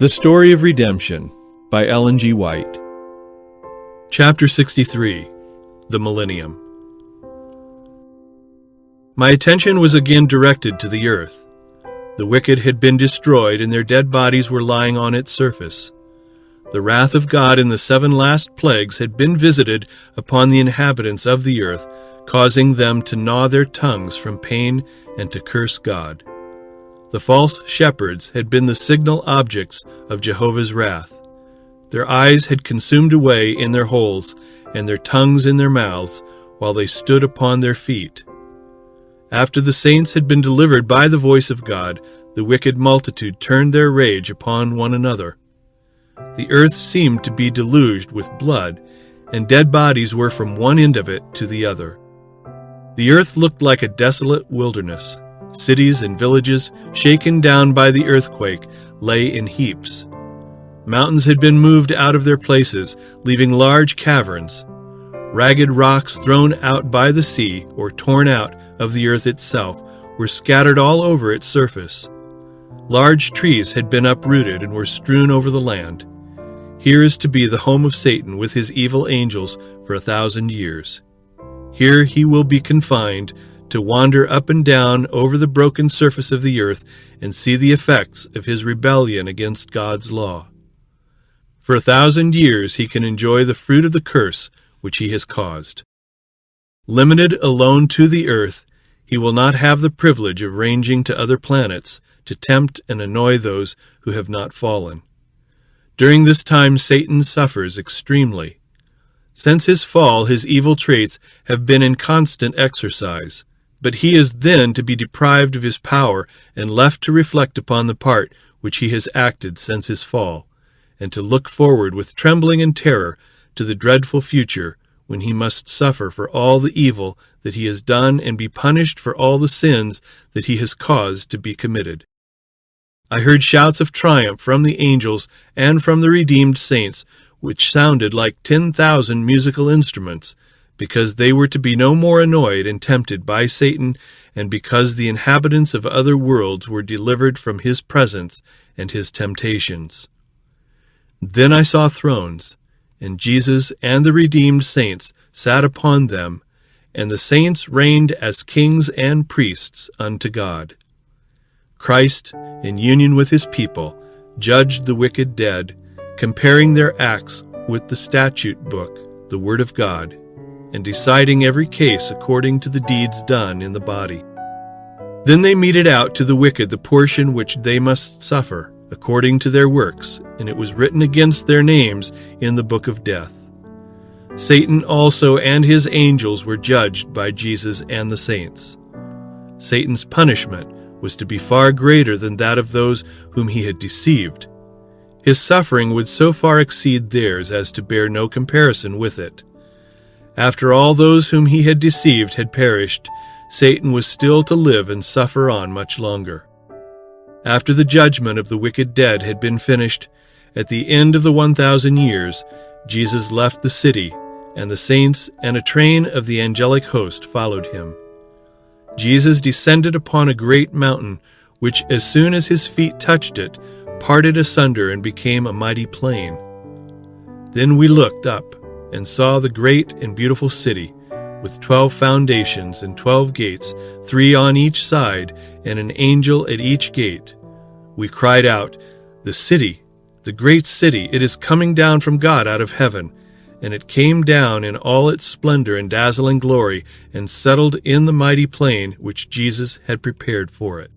The Story of Redemption by Ellen G. White. Chapter 63, The Millennium. My attention was again directed to the earth. The wicked had been destroyed, and their dead bodies were lying on its surface. The wrath of God in the 7 last plagues had been visited upon the inhabitants of the earth, causing them to gnaw their tongues from pain and to curse God. The false shepherds had been the signal objects of Jehovah's wrath. Their eyes had consumed away in their holes, and their tongues in their mouths, while they stood upon their feet. After the saints had been delivered by the voice of God, the wicked multitude turned their rage upon one another. The earth seemed to be deluged with blood, and dead bodies were from one end of it to the other. The earth looked like a desolate wilderness. Cities and villages, shaken down by the earthquake, lay in heaps. Mountains had been moved out of their places, leaving large caverns. Ragged rocks thrown out by the sea or torn out of the earth itself were scattered all over its surface. Large trees had been uprooted and were strewn over the land. Here is to be the home of Satan with his evil angels for 1,000 years. Here he will be confined to wander up and down over the broken surface of the earth and see the effects of his rebellion against God's law. For 1,000 years he can enjoy the fruit of the curse which he has caused. Limited alone to the earth, he will not have the privilege of ranging to other planets to tempt and annoy those who have not fallen. During this time Satan suffers extremely. Since his fall, his evil traits have been in constant exercise. But he is then to be deprived of his power and left to reflect upon the part which he has acted since his fall, and to look forward with trembling and terror to the dreadful future when he must suffer for all the evil that he has done and be punished for all the sins that he has caused to be committed. I heard shouts of triumph from the angels and from the redeemed saints, which sounded like 10,000 musical instruments, because they were to be no more annoyed and tempted by Satan, and because the inhabitants of other worlds were delivered from his presence and his temptations. Then I saw thrones, and Jesus and the redeemed saints sat upon them, and the saints reigned as kings and priests unto God. Christ, in union with his people, judged the wicked dead, comparing their acts with the statute book, the word of God, and deciding every case according to the deeds done in the body. Then they meted out to the wicked the portion which they must suffer, according to their works, and it was written against their names in the book of death. Satan also and his angels were judged by Jesus and the saints. Satan's punishment was to be far greater than that of those whom he had deceived. His suffering would so far exceed theirs as to bear no comparison with it. After all those whom he had deceived had perished, Satan was still to live and suffer on much longer. After the judgment of the wicked dead had been finished, at the end of the 1,000 years, Jesus left the city, and the saints and a train of the angelic host followed him. Jesus descended upon a great mountain, which as soon as his feet touched it, parted asunder and became a mighty plain. Then we looked up and saw the great and beautiful city, with 12 foundations and 12 gates, 3 on each side, and an angel at each gate. We cried out, "The city, the great city, it is coming down from God out of heaven." And it came down in all its splendor and dazzling glory, and settled in the mighty plain which Jesus had prepared for it.